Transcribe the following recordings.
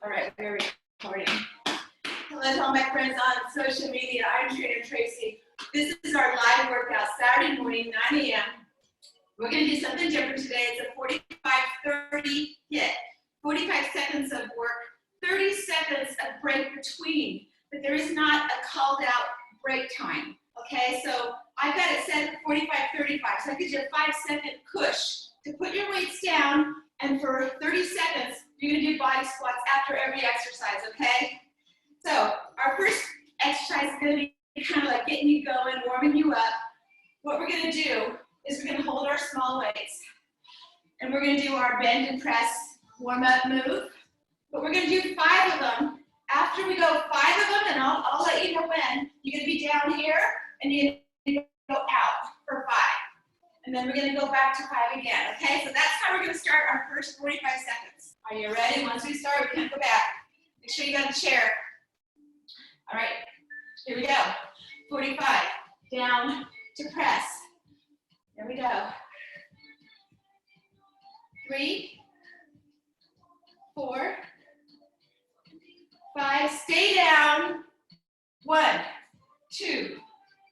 All right, we're recording. Hello to all my friends on social media. I'm Trainer Tracy. This is our live workout, Saturday morning, 9 a.m. We're going to do something different today. It's a 45-30 HIIT. 45 seconds of work, 30 seconds of break between, but there is not a called out break time. Okay, so I've got it set for 45-35, so that gives you a 5-second push to put your weights down, and for 30 seconds, you're gonna do body squats after every exercise, okay? So our first exercise is gonna be kind of like getting you going, warming you up. What we're gonna do is we're gonna hold our small weights, and we're gonna do our bend and press warm up move, but we're gonna do 5 of them. After we go 5 of them, and I'll let you know when, you're gonna be down here, and you're gonna go out for 5. And then we're gonna go back to 5 again, okay? So that's how we're gonna start our first 45 seconds. Are you ready? Once we start, we can't go back. Make sure you got a chair. All right, here we go. 45, down to press. There we go. 3, 4, 5, stay down. 1, 2,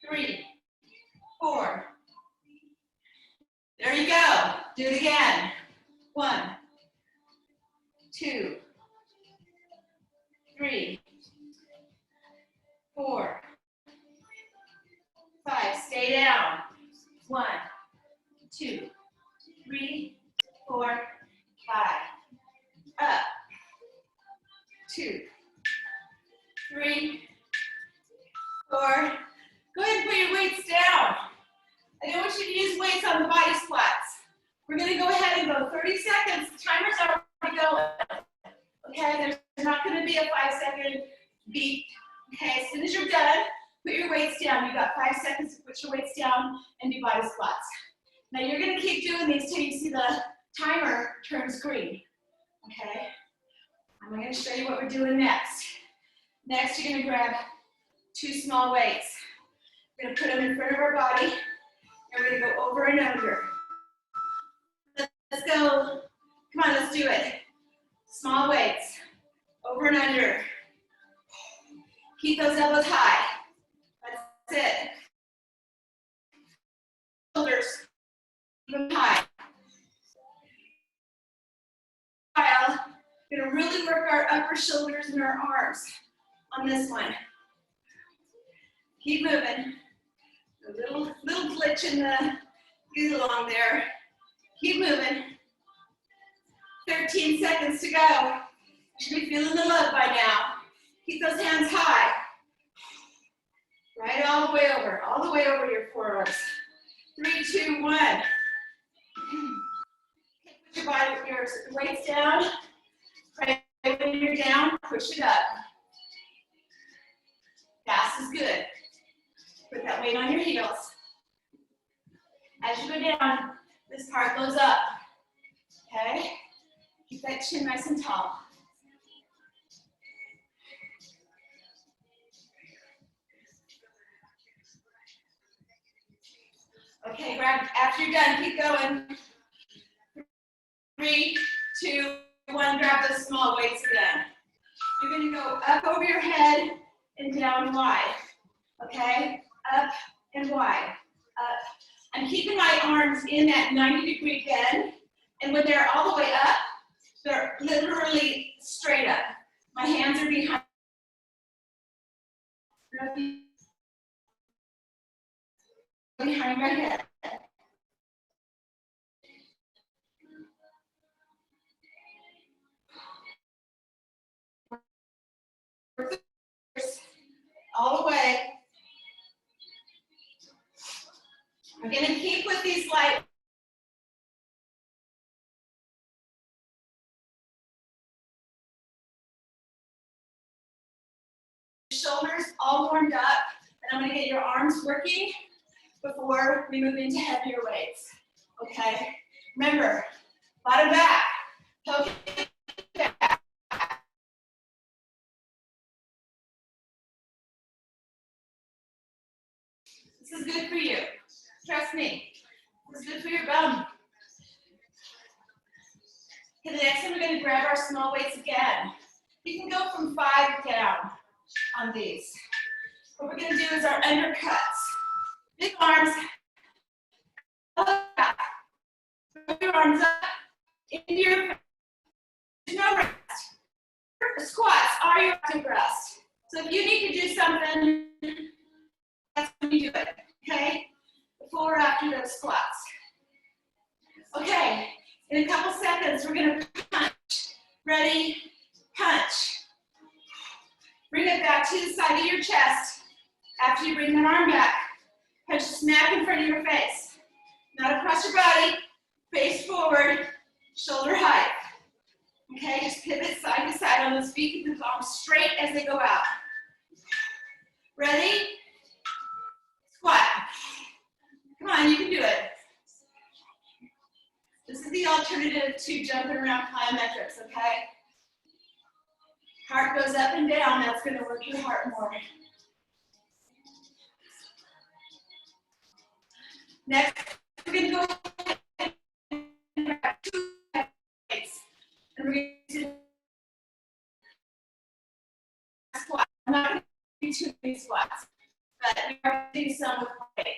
3, 4. There you go. Do it again. 1, 2, 3, 4, 5. Stay down. 1, 2, 3, 4, 5. Up. 2, 3, 4. Go ahead and put your weights down. I don't want you to use weights on the body squats. We're going to go ahead and go 30 seconds. The timer's already going. Okay, there's not going to be a 5-second beat. Okay, as soon as you're done, put your weights down. You've got 5 seconds to put your weights down and do body squats. Now you're going to keep doing these till you see the timer turns green. Okay, I'm going to show you what we're doing next. Next, you're going to grab 2 small weights. We're going to put them in front of our body, and we're going to go over and under. Let's go. Come on, let's do it. Small weights, over and under. Keep those elbows high. That's it. Shoulders, keep them high. We're going to really work our upper shoulders and our arms on this one. Keep moving. A little glitch in the get along there. Keep moving. 13 seconds to go. You should be feeling the love by now. Keep those hands high. Right all the way over your forearms. 3, 2, 1. Put your body, your weights down. Pray when you're down, push it up. Fast is good. Put that weight on your heels. As you go down, this part goes up. Okay? Keep that chin nice and tall. Okay, grab, after you're done, keep going. 3, 2, 1, grab those small weights again. You're gonna go up over your head and down wide. Okay? Up and wide. Up. I'm keeping my arms in that 90-degree bend, and when they're all the way up, they're literally straight up. My hands are behind my head. All the way. I'm going to keep with these light. Shoulders all warmed up, and I'm going to get your arms working before we move into heavier weights. Okay? Remember, bottom back, poke back. This is good for you. Trust me. This is good for your bum. Okay, the next one we're going to grab our small weights again. You can go from 5 down on these. What we're going to do is our undercuts. Big arms. Throw your arms up into your no rest. Squats are your active rest. So if you need to do something, that's when you do it. Okay? Before or after those squats. Okay. In a couple seconds, we're going to punch. Ready? Punch. Bring it back to the side of your chest. After you bring that arm back, punch smack in front of your face. Not across your body, face forward, shoulder height. Okay, just pivot side to side on those feet, keep the arms straight as they go out. Ready? Squat. Come on, you can do it. This is the alternative to jumping around plyometrics, okay? Heart goes up and down, that's gonna work your heart more. Next, we're gonna go and grab 2 weights. And we're going to do squat. I'm not going to do too many squats, but we are going to do some with weight.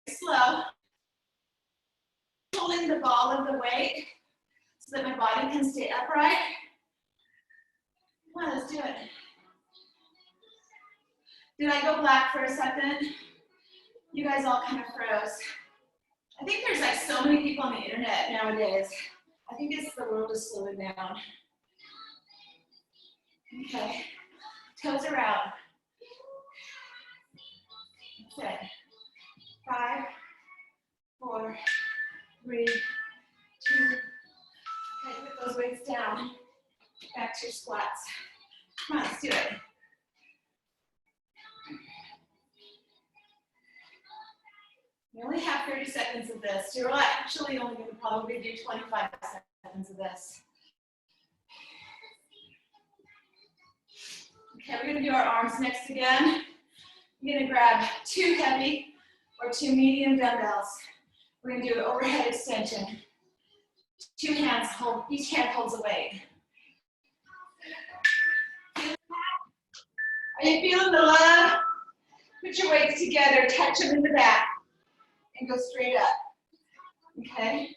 Slow. Holding the ball of the weight so that my body can stay upright. Come on, let's do it. Did I go black for a second? You guys all kind of froze. I think there's like so many people on the internet nowadays. I think it's the world is slowing down. Okay, toes are out. Okay, 5, 4, 3, 2. Okay, put those weights down. Back to your squats. Come on, let's do it. We only have 30 seconds of this. You're actually only going to probably do 25 seconds of this. Okay, we're going to do our arms next again. We're going to grab 2 heavy or 2 medium dumbbells. We're going to do an overhead extension. 2 hands hold, each hand holds a weight. Are you feeling the love? Put your weights together, touch them in the back, and go straight up. Okay?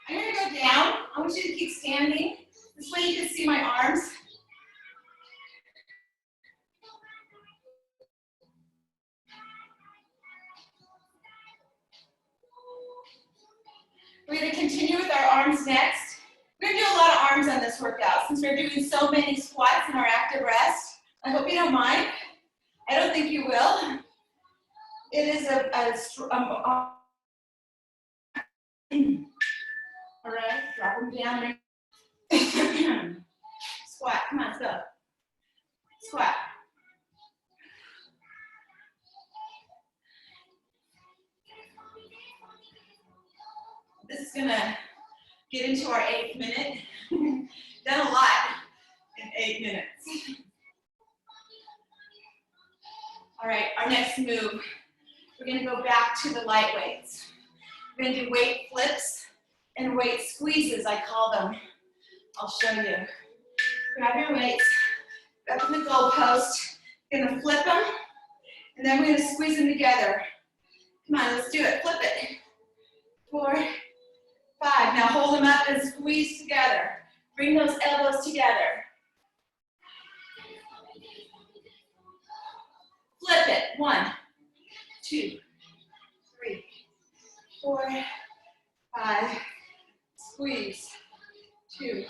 I'm going to go down. I want you to keep standing. This way you can see my arms. We're going to continue with our arms next. We're going to do a lot of arms on this workout since we're doing so many squats in our active rest. I hope you don't mind. I don't think you will. It is all right, drop them down. Squat, come on, let's go. Squat. This is gonna get into our 8th minute. Done a lot in 8 minutes. All right, our next move, we're gonna go back to the light weights. We're gonna do weight flips and weight squeezes, I call them. I'll show you. Grab your weights, up in the goalpost. You're gonna flip them, and then we're gonna squeeze them together. Come on, let's do it, flip it. 4, 5, now hold them up and squeeze together. Bring those elbows together. Flip it, 1, 2, 3, 4, 5, squeeze, 2,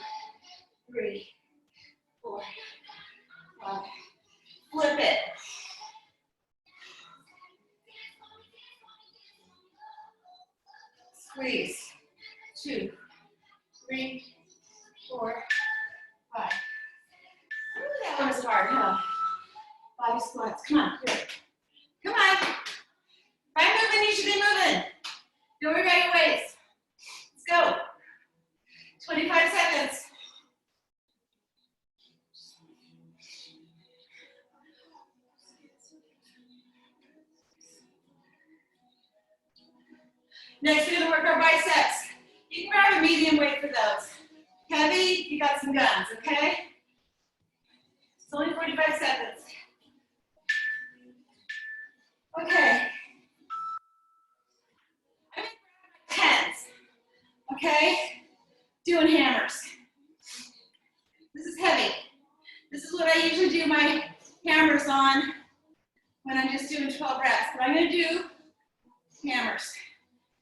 3, 4, 5, flip it. Squeeze, 2, 3, 4, 5. Ooh, that one was hard, huh? 5 squats, come on, do it. Come on. If I'm moving, you should be moving. Don't worry about your weights. Let's go. 25 seconds. Next, we're gonna work our biceps. You can grab a medium weight for those. Heavy, you got some guns, okay? It's only 45 seconds. Okay. I'm gonna grab my tens, okay? Doing hammers. This is heavy. This is what I usually do my hammers on when I'm just doing 12 reps. But I'm gonna do hammers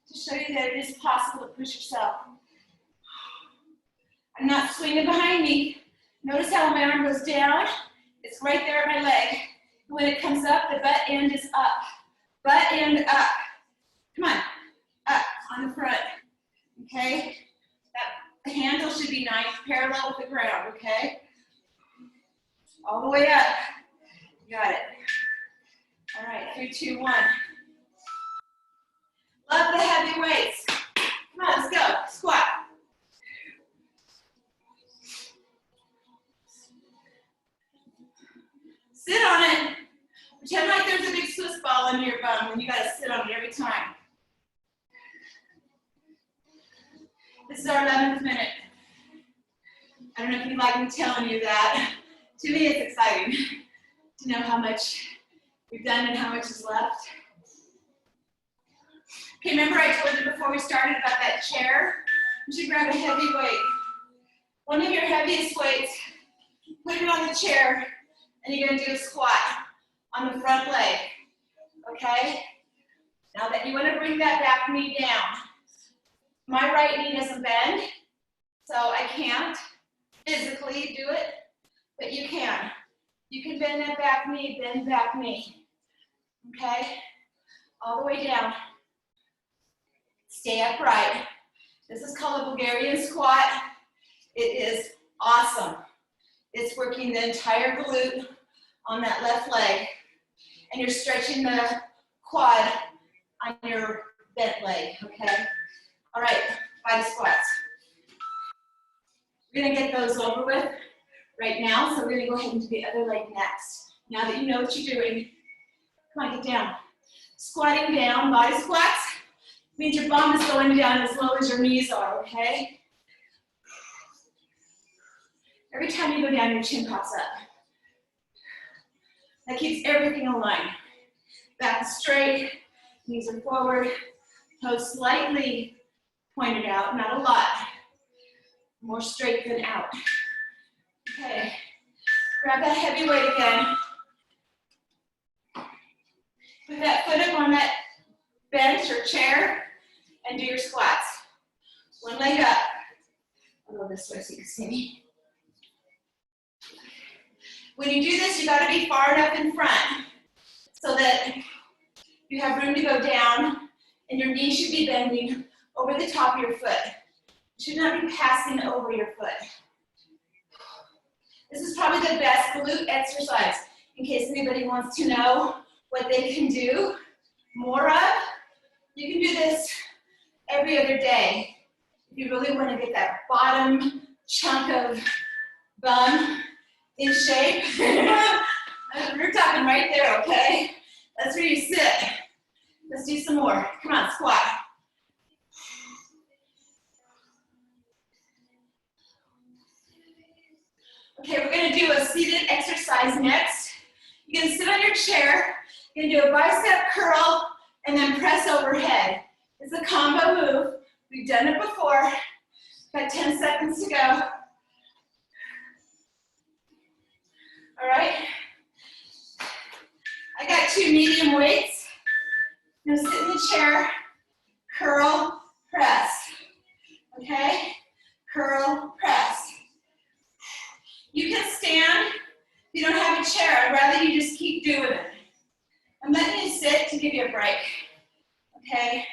to show you that it is possible to push yourself. I'm not swinging behind me. Notice how my arm goes down. It's right there at my leg. When it comes up, the butt end is up. Butt end up. Come on. Up on the front. Okay? That handle should be nice, parallel with the ground, okay? All the way up. Got it. All right, 3, 2, 1. Love the heavy weights. Come on, let's go. Squat. Sit on it. Pretend like there's a big Swiss ball under your bum and you gotta sit on it every time. This is our 11th minute. I don't know if you like me telling you that. To me, it's exciting to know how much we've done and how much is left. Okay, remember I told you before we started about that chair? You should grab a heavy weight. One of your heaviest weights, put it on the chair, and you're gonna do a squat on the front leg, okay? Now that you wanna bring that back knee down. My right knee doesn't bend, so I can't physically do it, but you can. You can bend that back knee, bend back knee, okay? All the way down. Stay upright. This is called a Bulgarian squat. It is awesome. It's working the entire glute on that left leg, and you're stretching the quad on your bent leg, okay? All right, 5 squats. We're gonna get those over with right now, so we're gonna go ahead and do the other leg next. Now that you know what you're doing, come on, get down. Squatting down, body squats, means your bum is going down as low as your knees are, okay? Every time you go down, your chin pops up. That keeps everything aligned. Back is straight, knees are forward, toes slightly pointed out, not a lot. More straight than out. Okay, grab that heavy weight again. Put that foot up on that bench or chair and do your squats. One leg up. I'll go this way so you can see me. When you do this, you gotta be far enough in front so that you have room to go down and your knee should be bending over the top of your foot. It should not be passing over your foot. This is probably the best glute exercise in case anybody wants to know what they can do more of. You can do this every other day if you really want to get that bottom chunk of bum in shape. We're talking right there, okay? That's where you sit. Let's do some more. Come on, squat. Okay, we're gonna do a seated exercise next. You're gonna sit on your chair, you're gonna do a bicep curl, and then press overhead. It's a combo move. We've done it before. Got 10 seconds to go. All right. I got 2 medium weights. I'm gonna sit in the chair, curl, press. Okay? Curl, press. You can stand. If you don't have a chair, I'd rather you just keep doing it. I'm letting you sit to give you a break. Okay?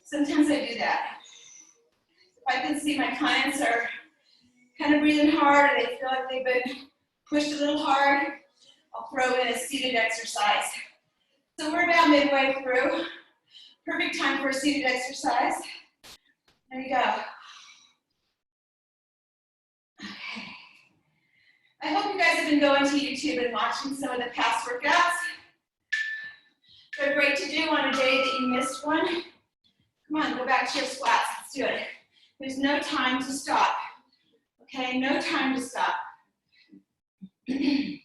Sometimes I do that. If I can see my clients are kind of breathing hard and they feel like they've been pushed a little hard, I'll throw in a seated exercise. So we're about midway through. Perfect time for a seated exercise. There you go. been going to YouTube and watching some of the past workouts. They're great to do on a day that you missed one. Come on, go back to your squats. Let's do it. There's no time to stop. Okay, no time to stop. Okay,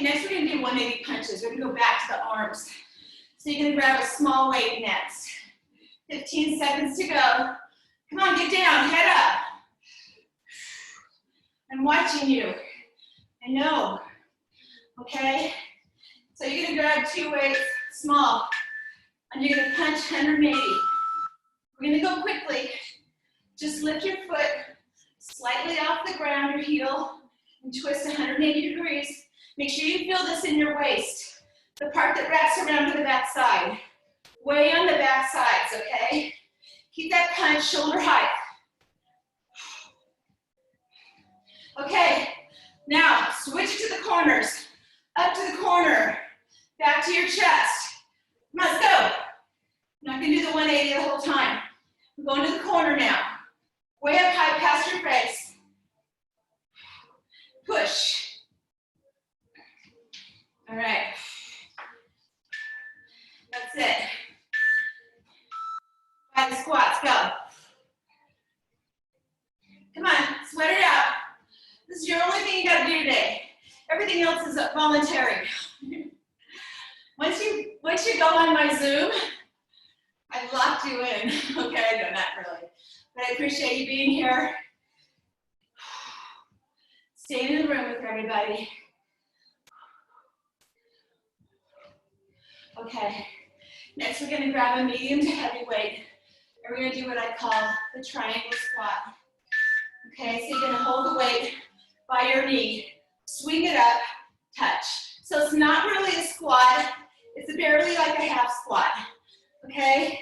next we're going to do 180 punches. We're going to go back to the arms. So you're going to grab a small weight next. 15 seconds to go. Come on, get down, head up. I'm watching you. I know. Okay? So you're going to grab 2 weights, small, and you're going to punch 180. We're going to go quickly. Just lift your foot slightly off the ground, your heel, and twist 180 degrees. Make sure you feel this in your waist, the part that wraps around to the back side. Way on the back sides, okay? Keep that punch shoulder height. Okay, now switch to the corners. Up to the corner, back to your chest. Come on, let's go. I'm not gonna do the 180 the whole time. I'm going to the corner now. Way up high past your face. Push. All right. That's it. By the squats, go. Come on, sweat it out. This is your only thing you gotta do today. Everything else is voluntary. Once you go on my Zoom, I've locked you in. Okay, no, not really. But I appreciate you being here. Staying in the room with everybody. Okay, next we're gonna grab a medium to heavy weight. And we're gonna do what I call the triangle squat. Okay, so you're gonna hold the weight by your knee, swing it up, touch. So it's not really a squat, it's barely like a half squat, okay?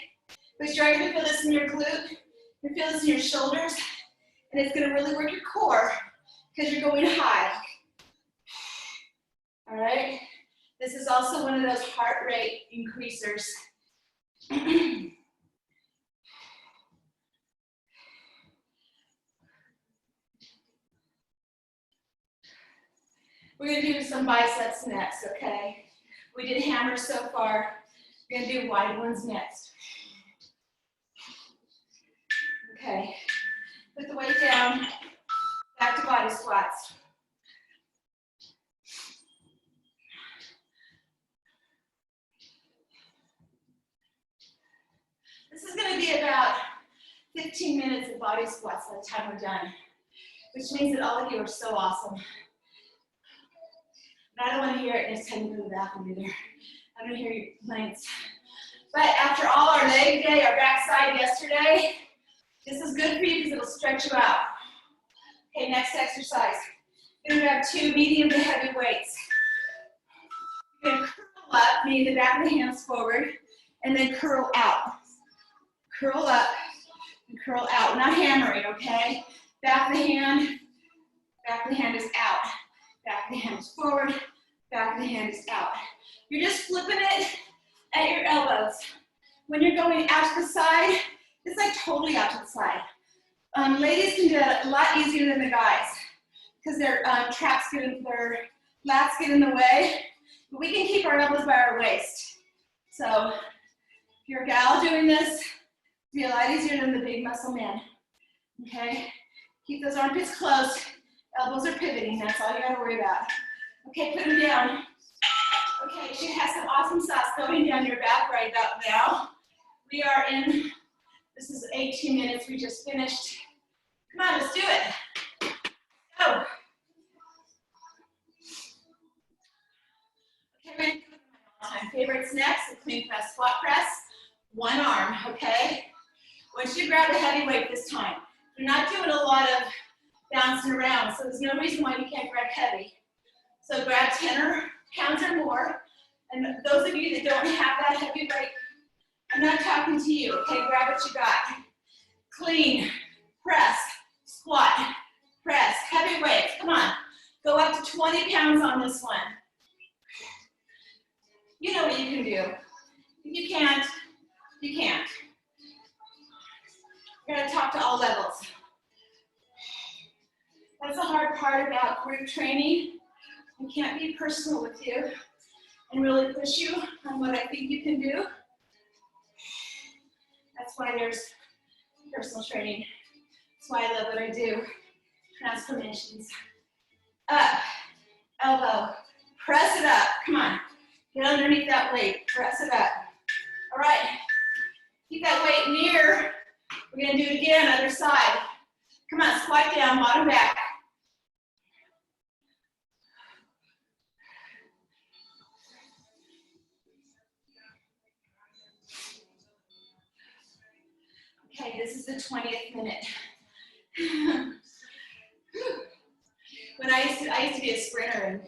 But you're gonna feel this in your glute, you feel this in your shoulders, and it's gonna really work your core because you're going high. All right? This is also one of those heart rate increasers. We're gonna do some biceps next, okay? We did hammers so far. We're gonna do wide ones next. Okay, put the weight down, back to body squats. This is gonna be about 15 minutes of body squats by the time we're done, which means that all of you are so awesome. And I don't want to hear it next time you go to the bathroom either. I don't hear your complaints. But after all our leg day, our backside yesterday, this is good for you because it'll stretch you out. Okay, next exercise. You're gonna grab 2 medium to heavy weights. You're gonna curl up, meaning the back of the hands forward, and then curl out. Curl up and curl out. We're not hammering, okay? Back of the hand is out. Back of the hand is forward, back of the hand is out. You're just flipping it at your elbows. When you're going out to the side, it's like totally out to the side. Ladies can do that a lot easier than the guys because their traps their lats get in the way. But we can keep our elbows by our waist. So if you're a gal doing this, it'll be a lot easier than the big muscle man. Okay? Keep those armpits closed. Elbows are pivoting, that's all you gotta worry about. Okay, put them down. Okay, she has some awesome sauce going down your back right about now. We are in, this is 18 minutes we just finished. Come on, let's do it. Go. Okay, we're gonna do my all-time favorites next, the clean press, squat press, one arm, okay? I want you to grab a heavy weight this time. You're not doing a lot of bouncing around, so there's no reason why you can't grab heavy. So grab 10 pounds or more, and those of you that don't have that heavy weight, I'm not talking to you, okay? Grab what you got. Clean, press, squat, press, heavy weights, come on. Go up to 20 pounds on this one. You know what you can do. If you can't, you can't. You're gonna talk to all levels. part about group training. I can't be personal with you and really push you on what I think you can do. That's why there's personal training. That's why I love what I do. Transformations. Up, elbow, press it up. Come on, get underneath that weight, press it up. All right, keep that weight near. We're gonna do it again, other side. Come on, squat down, bottom back. Okay, this is the 20th minute. When I used to be a sprinter and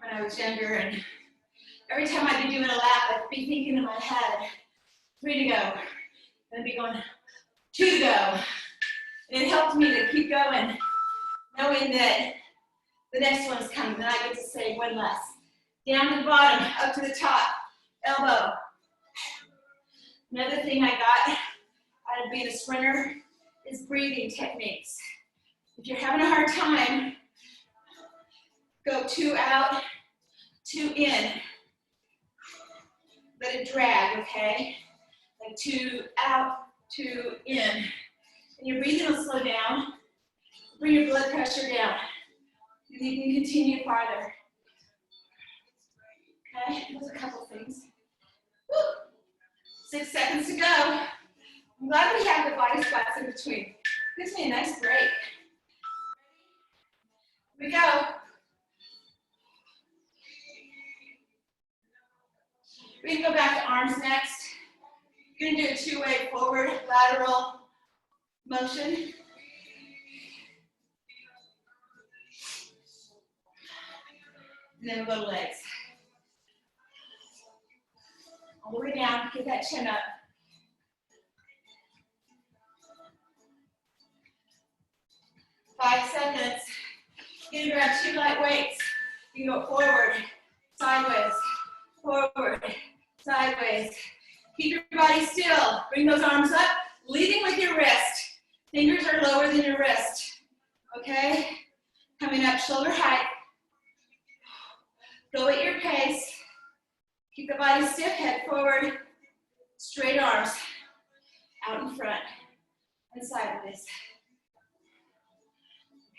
when I was younger, and every time I'd be doing a lap, I'd be thinking in my head, 3 to go. And I'd be going, 2 to go. And it helped me to keep going, knowing that the next one's coming, then I get to say 1 less. Down to the bottom, up to the top, elbow. Another thing I got out of being a sprinter is breathing techniques. If you're having a hard time, go 2 out, 2 in. Let it drag, okay? Like 2 out, 2 in. And your breathing will slow down. Bring your blood pressure down. And you can continue farther. Okay, those are a couple things. Woo. 6 seconds to go. I'm glad we have the body squats in between. Gives me a nice break. Here we go. We can go back to arms next. You're gonna do a 2-way forward lateral motion. And then we'll go to legs. All the way down, get that chin up. 5 seconds. You're gonna grab 2 light weights. You can go forward, sideways, forward, sideways. Keep your body still. Bring those arms up, leading with your wrist. Fingers are lower than your wrist. Okay? Coming up shoulder height. Go at your pace. Keep the body stiff, head forward. Straight arms out in front and sideways.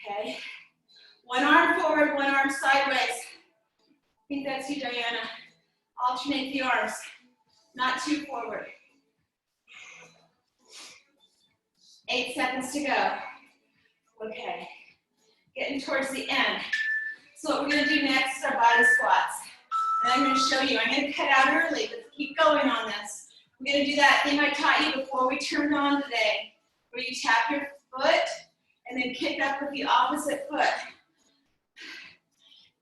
Okay? 1 arm forward, 1 arm sideways. I think that's you, Diana. Alternate the arms, not too forward. 8 seconds to go. Okay, getting towards the end. So what we're gonna do next is our body squats. And I'm gonna show you, I'm gonna cut out early, but keep going on this. We're gonna do that thing I taught you before we turned on today, where you tap your foot and then kick up with the opposite foot.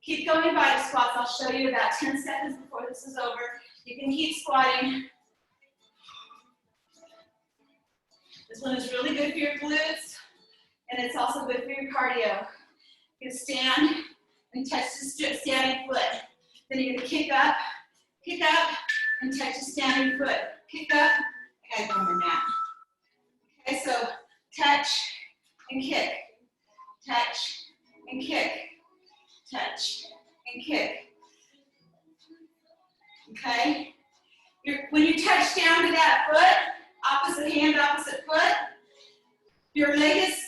Keep going body squats. I'll show you about 10 seconds before this is over. You can keep squatting. This one is really good for your glutes, and it's also good for your cardio. You're gonna stand and touch the standing foot. Then you're gonna kick up, and touch the standing foot. Kick up, I gotta go on the mat. Okay, so touch and kick, touch and kick, touch and kick. Okay? When you touch down to that foot, opposite hand, opposite foot, your leg is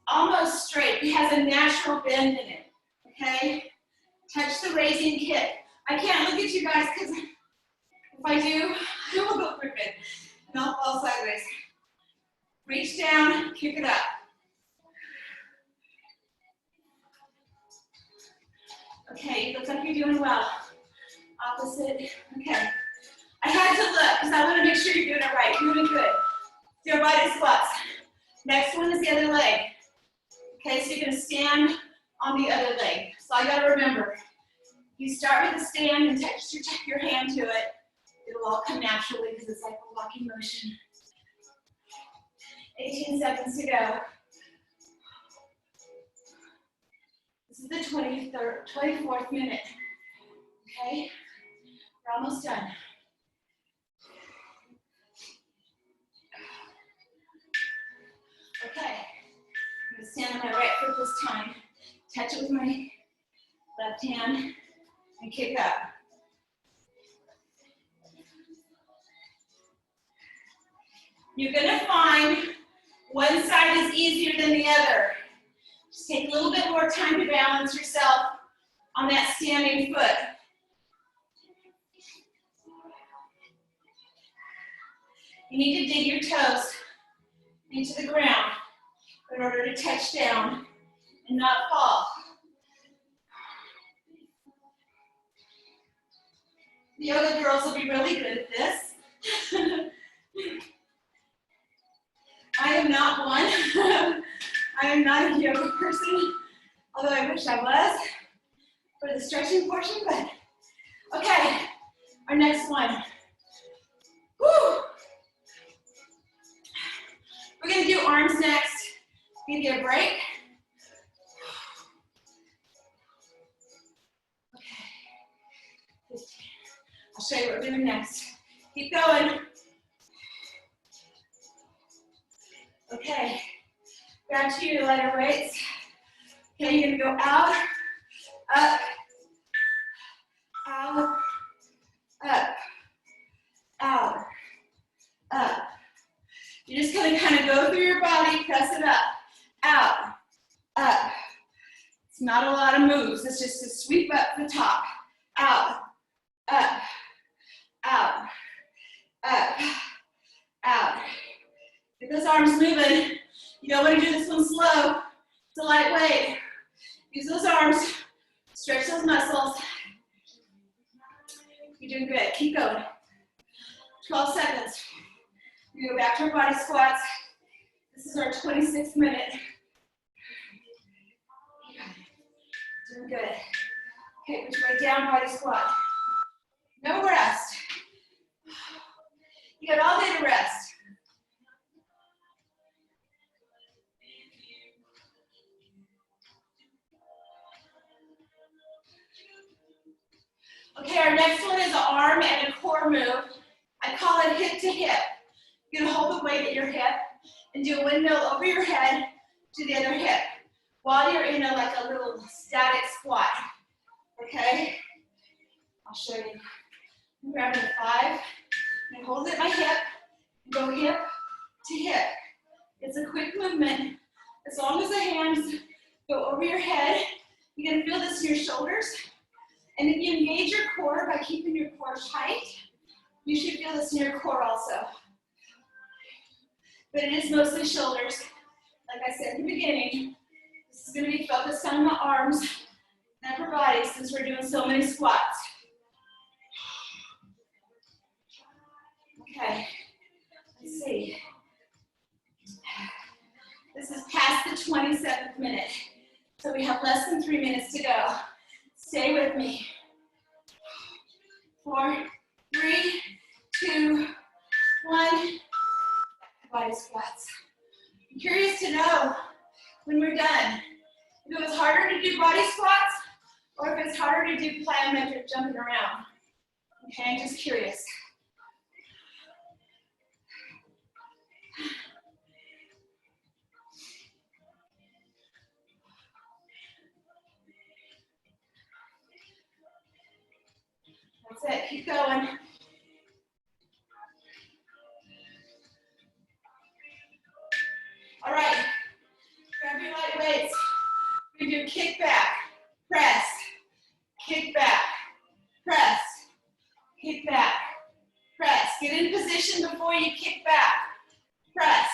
almost straight. It has a natural bend in it. Okay? Touch the raising kick. I can't look at you guys because if I do, I will go crooked and I'll fall sideways. Reach down, kick it up. Okay, it looks like you're doing well. Opposite, okay. I had to look because I want to make sure you're doing it right. You're doing good. Do your body squats. Next one is the other leg. Okay, so you're gonna stand on the other leg. So I gotta remember, you start with a stand and touch your hand to it. It'll all come naturally because it's like a walking motion. 18 seconds to go. This is the 24th minute. Okay, we're almost done. Okay, I'm gonna stand on my right foot this time. Touch it with my left hand and kick up. You're gonna find one side is easier than the other. Just take a little bit more time to balance yourself on that standing foot. You need to dig your toes into the ground in order to touch down and not fall. The yoga girls will be really good at this. I am not one. I am not a yoga person, although I wish I was for the stretching portion, but okay, our next one. Woo! We're gonna do arms next. Give you a break. Okay. I'll show you what we're doing next. Keep going. Okay. Back to your lighter weights. Okay, you're gonna go out, up, out, up, out, up. You're just gonna kind of go through your body, press it up, out, up. It's not a lot of moves. It's just to sweep up the top, out, up, out, up, out. Get those arms moving. You don't want to do this one slow. It's a lightweight. Use those arms. Stretch those muscles. You're doing good. Keep going. 12 seconds. We go back to our body squats. This is our 26th minute. Doing good. Okay, push right down, body squat. No rest. You got all day to rest. Okay, our next one is an arm and a core move. I call it hip to hip. You're gonna hold the weight at your hip and do a windmill over your head to the other hip while you're in like a little static squat. Okay? I'll show you. I'm grabbing a 5 and hold it at my hip and go hip to hip. It's a quick movement. As long as the hands go over your head, you're gonna feel this in your shoulders. And if you engage your core by keeping your core tight, you should feel this in your core also. But it is mostly shoulders. Like I said in the beginning, this is going to be focused on the arms and upper body since we're doing so many squats. Okay, let's see. This is past the 27th minute, so we have less than 3 minutes to go. Stay with me. 4, 3, 2, 1. Body squats. I'm curious to know when we're done, if it was harder to do body squats or if it's harder to do plyometric jumping around. Okay, I'm just curious. That's it, keep going. All right, grab your light weights. We're gonna do kick back, press, kick back, press, kick back, press. Get in position before you kick back, press,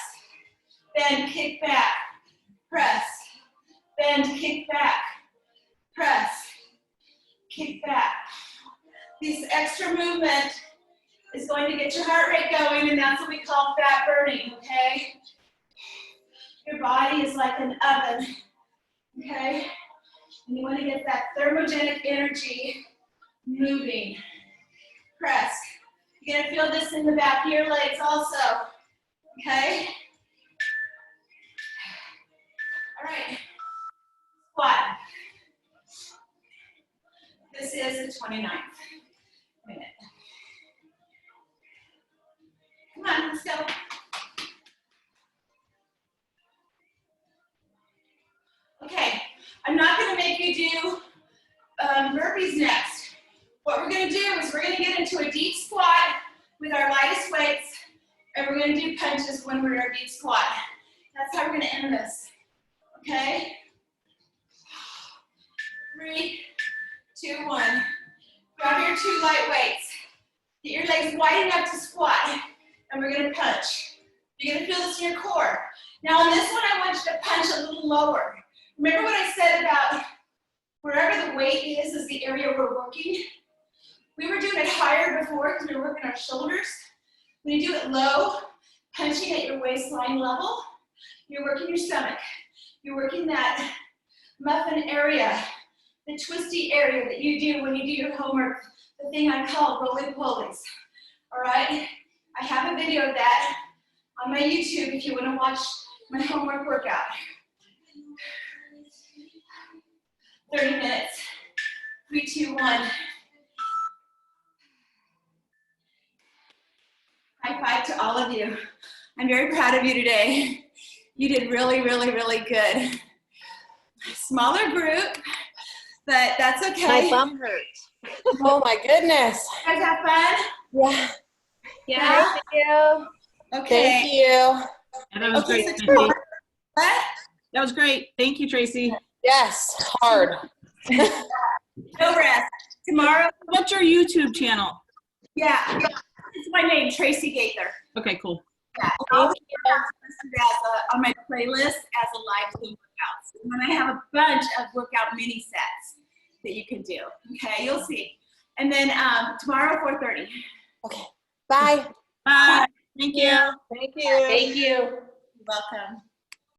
then kick back, press, then kick back, press, kick back. This extra movement is going to get your heart rate going, and that's what we call fat burning, okay? Your body is like an oven, okay? And you want to get that thermogenic energy moving. Press. You're going to feel this in the back of your legs also, okay? All right. Squat. This is the 29th minute. Come on, let's go. you do burpees next. What we're going to do is we're going to get into a deep squat with our lightest weights, and we're going to do punches when we're in our deep squat. That's how we're going to end this. Okay? 3, 2, 1. Grab your 2 light weights. Get your legs wide enough to squat, and we're going to punch. You're going to feel this in your core. Now on this one, I want you to punch a little lower. Remember what I said about wherever the weight is the area we're working? We were doing it higher before because we were working our shoulders. When you do it low, punching at your waistline level, you're working your stomach. You're working that muffin area, the twisty area that you do when you do your homework, the thing I call roly-polies. All right? I have a video of that on my YouTube if you want to watch my homework workout. 30 minutes. 3, 2, 1. High five to all of you. I'm very proud of you today. You did really, really, really good. Smaller group, but that's okay. My bum hurts. Oh my goodness. You guys have fun? Yeah. Yeah. Thank you. Okay. Thank you. And that was Okay, great, so Tracy. tomorrow, what? That was great. Thank you, Tracy. Yes, hard. No rest. Tomorrow, What's your YouTube channel? yeah. It's my name, Tracy Gaither. Okay, cool. Yeah, I'll be on my playlist as a live Zoom workouts. And then I have a bunch of workout mini sets that you can do. Okay, you'll see. And then tomorrow, 4:30. Okay. Bye. Bye. Thank you. Thank you. Thank you. You're welcome.